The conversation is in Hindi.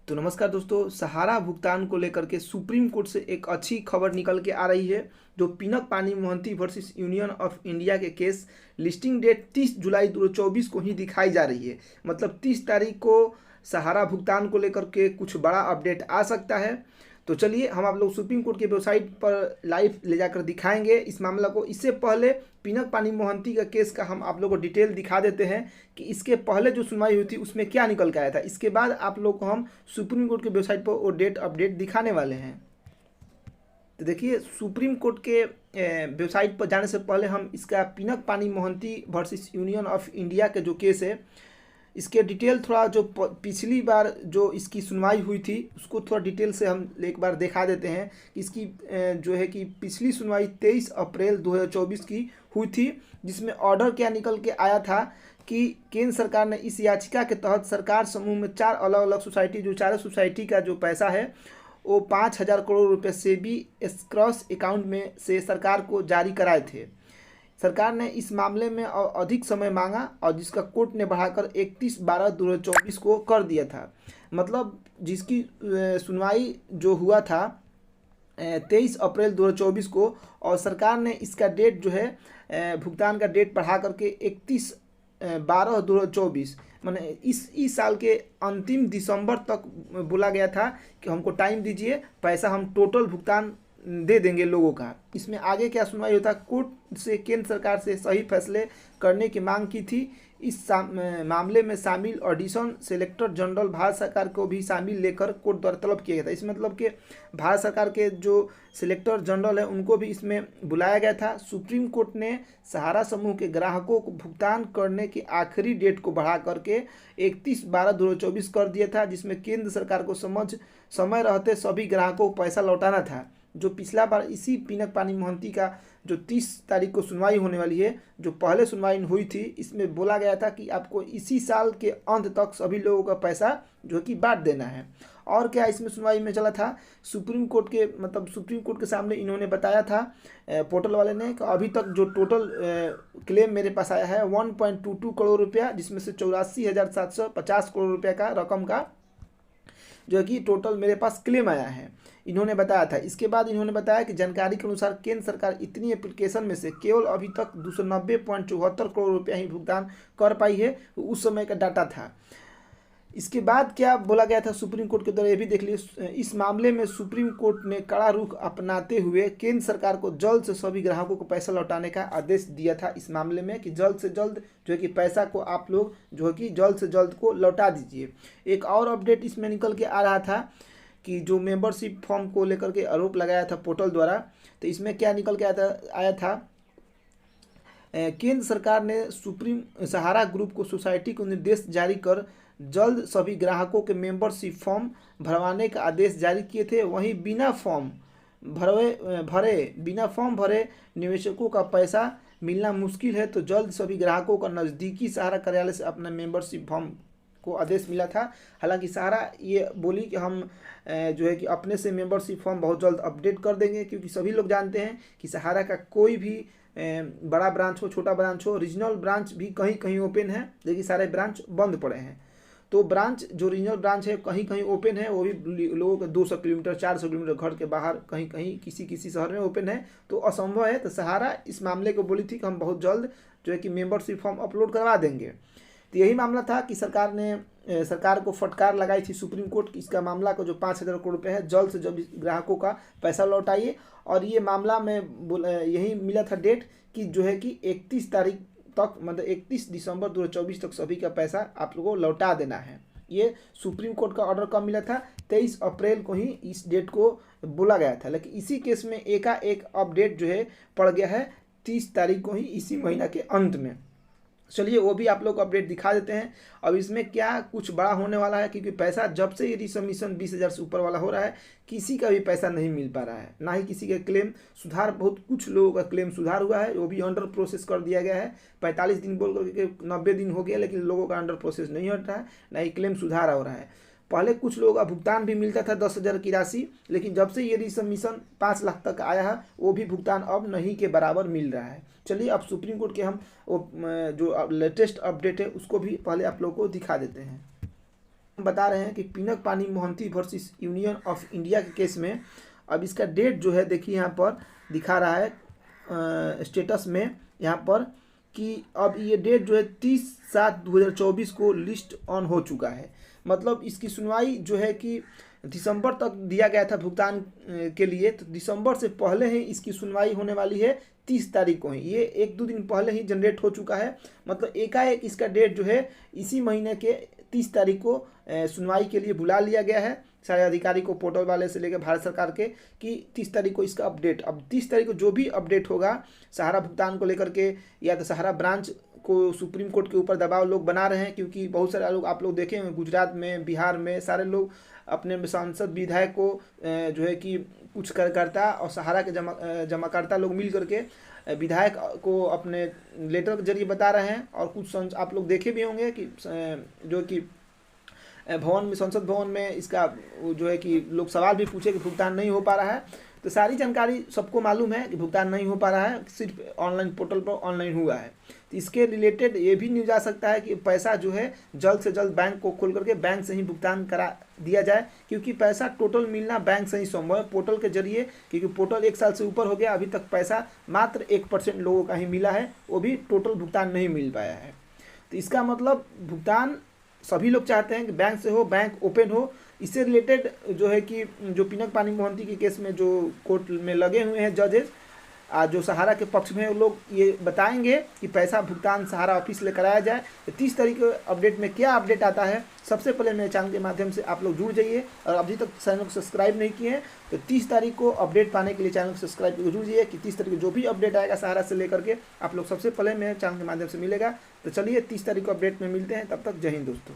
तो नमस्कार दोस्तों, सहारा भुगतान को लेकर के सुप्रीम कोर्ट से एक अच्छी खबर निकल के आ रही है। जो पिनक पानी Mohanty versus union of India के केस लिस्टिंग डेट 30 जुलाई 2024 को ही दिखाई जा रही है। मतलब 30 तारीख को सहारा भुगतान को लेकर के कुछ बड़ा अपडेट आ सकता है। तो चलिए हम आप लोग सुप्रीम कोर्ट की वेबसाइट पर लाइव ले जाकर दिखाएंगे इस मामला को। इससे पहले पिनक पानी मोहंती का केस का हम आप लोग को डिटेल दिखा देते हैं कि इसके पहले जो सुनवाई हुई थी उसमें क्या निकल के आया था। इसके बाद आप लोग को हम सुप्रीम कोर्ट की वेबसाइट पर वो डेट अपडेट दिखाने वाले हैं। तो देखिए, सुप्रीम कोर्ट के वेबसाइट पर जाने से पहले हम इसका पिनक पानी Mohanty versus union of India के जो केस है इसके डिटेल थोड़ा जो पिछली बार जो इसकी सुनवाई हुई थी उसको थोड़ा डिटेल से हम एक बार दिखा देते हैं कि इसकी जो है कि पिछली सुनवाई 23 अप्रैल 2024 की हुई थी, जिसमें ऑर्डर क्या निकल के आया था कि केंद्र सरकार ने इस याचिका के तहत सरकार समूह में 4 अलग अलग सोसाइटी, जो चारों सोसाइटी का जो पैसा है वो 5,000 करोड़ रुपये से भी एस्क्रॉस अकाउंट में से सरकार को जारी कराए थे। सरकार ने इस मामले में अधिक समय मांगा और जिसका कोर्ट ने बढ़ाकर 31/12/2024 को कर दिया था। मतलब जिसकी सुनवाई जो हुआ था 23 अप्रैल 2024 को, और सरकार ने इसका डेट जो है भुगतान का डेट बढ़ा करके 31/12/2024 मैंने इस साल के अंतिम दिसंबर तक बोला गया था कि हमको टाइम दीजिए, पैसा हम टोटल भुगतान दे देंगे लोगों का। इसमें आगे क्या सुनवाई होता, कोर्ट से केंद्र सरकार से सही फैसले करने की मांग की थी। इस मामले में शामिल ऑडिशन सेलेक्टर जनरल भारत सरकार को भी शामिल लेकर कोर्ट द्वारा तलब किया गया था। इसमें मतलब कि भारत सरकार के जो सेलेक्टर जनरल है उनको भी इसमें बुलाया गया था। सुप्रीम कोर्ट ने सहारा समूह के ग्राहकों को भुगतान करने की आखिरी डेट को बढ़ा करके 31/12/2024 कर दिया था, जिसमें केंद्र सरकार को समय रहते सभी ग्राहकों को पैसा लौटाना था। जो पिछला बार इसी पिनक पानी मोहंती का जो 30 तारीख को सुनवाई होने वाली है, जो पहले सुनवाई हुई थी, इसमें बोला गया था कि आपको इसी साल के अंत तक सभी लोगों का पैसा जो कि बांट देना है। और क्या इसमें सुनवाई में चला था, सुप्रीम कोर्ट के सामने इन्होंने बताया था पोर्टल वाले ने कि अभी तक जो टोटल क्लेम मेरे पास आया है 1.22 करोड़ रुपया, जिसमें से 84,750 करोड़ रुपये का रकम का जो है कि टोटल मेरे पास क्लेम आया है, इन्होंने बताया था। इसके बाद इन्होंने बताया कि जानकारी के अनुसार केंद्र सरकार इतनी एप्लीकेशन में से केवल अभी तक 290.74 करोड़ रुपया ही भुगतान कर पाई है, उस समय का डाटा था। इसके बाद क्या बोला गया था सुप्रीम कोर्ट के द्वारा, ये भी देख लीजिए। इस मामले में सुप्रीम कोर्ट ने कड़ा रुख अपनाते हुए केंद्र सरकार को जल्द से सभी ग्राहकों को पैसा लौटाने का आदेश दिया था इस मामले में कि जल्द से जल्द जो है कि पैसा को आप लोग जो है कि जल्द से जल्द को लौटा दीजिए। एक और अपडेट इसमें निकल के आ रहा था कि जो मेंबरशिप फॉर्म को लेकर के आरोप लगाया था पोर्टल द्वारा, तो इसमें क्या निकल के आया था केंद्र सरकार ने सहारा ग्रुप को सोसाइटी को निर्देश जारी कर जल्द सभी ग्राहकों के मेंबरशिप फॉर्म भरवाने का आदेश जारी किए थे। वहीं बिना फॉर्म भरे निवेशकों का पैसा मिलना मुश्किल है, तो जल्द सभी ग्राहकों का नज़दीकी सहारा कार्यालय से अपना मेंबरशिप फॉर्म को आदेश मिला था। हालांकि सहारा ये बोली कि हम जो है कि अपने से मेंबरशिप फॉर्म बहुत जल्द अपडेट कर देंगे, क्योंकि सभी लोग जानते हैं कि सहारा का कोई भी बड़ा ब्रांच हो, छोटा ब्रांच हो, रीजनल ब्रांच भी कहीं कहीं ओपन है, लेकिन सारे ब्रांच बंद पड़े हैं। तो ब्रांच जो रीजनल ब्रांच है कहीं कहीं ओपन है, वो भी लोगों के 200 किलोमीटर 400 किलोमीटर घर के बाहर कहीं कहीं किसी शहर में ओपन है, तो असंभव है। तो सहारा इस मामले को बोली थी कि हम बहुत जल्द जो है कि मेंबरशिप फॉर्म अपलोड करवा देंगे। तो यही मामला था कि सरकार को फटकार लगाई थी सुप्रीम कोर्ट की, इसका मामला का जो 5,000 करोड़ रुपये है जल्द से जल्द ग्राहकों का पैसा लौटाइए। और ये मामला में यही मिला था डेट कि जो है कि 31 तारीख तक, मतलब 31 दिसंबर 2024 तक सभी का पैसा आप लोगों को लौटा देना है। ये सुप्रीम कोर्ट का ऑर्डर कब मिला था, 23 अप्रैल को ही इस डेट को बोला गया था। लेकिन इसी केस में एकाएक अपडेट जो है पड़ गया है 30 तारीख को ही, इसी महीना के अंत में। चलिए वो भी आप लोग को अपडेट दिखा देते हैं। अब इसमें क्या कुछ बड़ा होने वाला है, क्योंकि पैसा जब से ये रिसबमिशन 20,000 से ऊपर वाला हो रहा है, किसी का भी पैसा नहीं मिल पा रहा है, ना ही किसी का क्लेम सुधार। बहुत कुछ लोगों का क्लेम सुधार हुआ है, वो भी अंडर प्रोसेस कर दिया गया है। 45 दिन बोल करके 90 दिन हो गया, लेकिन लोगों का अंडर प्रोसेस नहीं हट रहा है, ना ही क्लेम सुधार हो रहा है। पहले कुछ लोगों का भुगतान भी मिलता था 10,000 की राशि, लेकिन जब से ये रिसबमिशन 5 लाख तक आया है, वो भी भुगतान अब नहीं के बराबर मिल रहा है। चलिए अब सुप्रीम कोर्ट के हम जो लेटेस्ट अपडेट है उसको भी पहले आप लोगों को दिखा देते हैं। बता रहे हैं कि Pinakpani Mohanty versus union of India के केस में अब इसका डेट जो है देखिए यहाँ पर दिखा रहा है स्टेटस में यहाँ पर कि अब ये डेट जो है 30/7/2024 को लिस्ट ऑन हो चुका है। मतलब इसकी सुनवाई जो है कि दिसंबर तक दिया गया था भुगतान के लिए, तो दिसंबर से पहले ही इसकी सुनवाई होने वाली है 30 तारीख को ही। ये 1-2 दिन पहले ही जनरेट हो चुका है। मतलब एकाएक इसका डेट जो है इसी महीने के 30 तारीख को सुनवाई के लिए बुला लिया गया है सारे अधिकारी को, पोर्टल वाले से लेकर भारत सरकार के, कि 30 तारीख को इसका अपडेट। अब 30 तारीख को जो भी अपडेट होगा सहारा भुगतान को लेकर के, या तो सहारा ब्रांच को सुप्रीम कोर्ट के ऊपर दबाव लोग बना रहे हैं, क्योंकि बहुत सारे लोग आप लोग देखे होंगे गुजरात में, बिहार में सारे लोग अपने सांसद विधायक को जो है कि कुछ करता और सहारा के जमाकर्ता लोग मिल करके विधायक को अपने लेटर के जरिए बता रहे हैं। और कुछ आप लोग देखे भी होंगे कि जो कि भवन में, संसद भवन में इसका जो है कि लोग सवाल भी पूछे कि भुगतान नहीं हो पा रहा है। तो सारी जानकारी सबको मालूम है कि भुगतान नहीं हो पा रहा है, सिर्फ ऑनलाइन पोर्टल पर ऑनलाइन हुआ है। तो इसके रिलेटेड ये भी न्यूज आ सकता है कि पैसा जो है जल्द से जल्द बैंक को खोल करके बैंक से ही भुगतान करा दिया जाए, क्योंकि पैसा टोटल मिलना बैंक से ही संभव है पोर्टल के जरिए, क्योंकि पोर्टल 1 साल से ऊपर हो गया, अभी तक पैसा मात्र 1% लोगों का ही मिला है, वो भी टोटल भुगतान नहीं मिल पाया है। तो इसका मतलब भुगतान सभी लोग चाहते हैं कि बैंक से हो, बैंक ओपन हो। इससे रिलेटेड जो है कि जो पिनक-पानी मोहंती के केस में जो कोर्ट में लगे हुए हैं जजेस, जो सहारा के पक्ष में, वो लोग ये बताएंगे कि पैसा भुगतान सहारा ऑफिस ले कराया जाए। तो 30 तारीख के अपडेट में क्या अपडेट आता है, सबसे पहले मेरे चैनल के माध्यम से आप लोग जुड़ जाइए, और अभी तक चैनल को सब्सक्राइब नहीं किए हैं तो 30 तारीख को अपडेट पाने के लिए चैनल को सब्सक्राइब करके जुड़ जाइए कि 30 तारीख को जो भी अपडेट आएगा सहारा से लेकर के आप लोग सबसे पहले मेरे चैनल के माध्यम से मिलेगा। तो चलिए 30 तारीख को अपडेट में मिलते हैं, तब तक जय हिंद दोस्तों।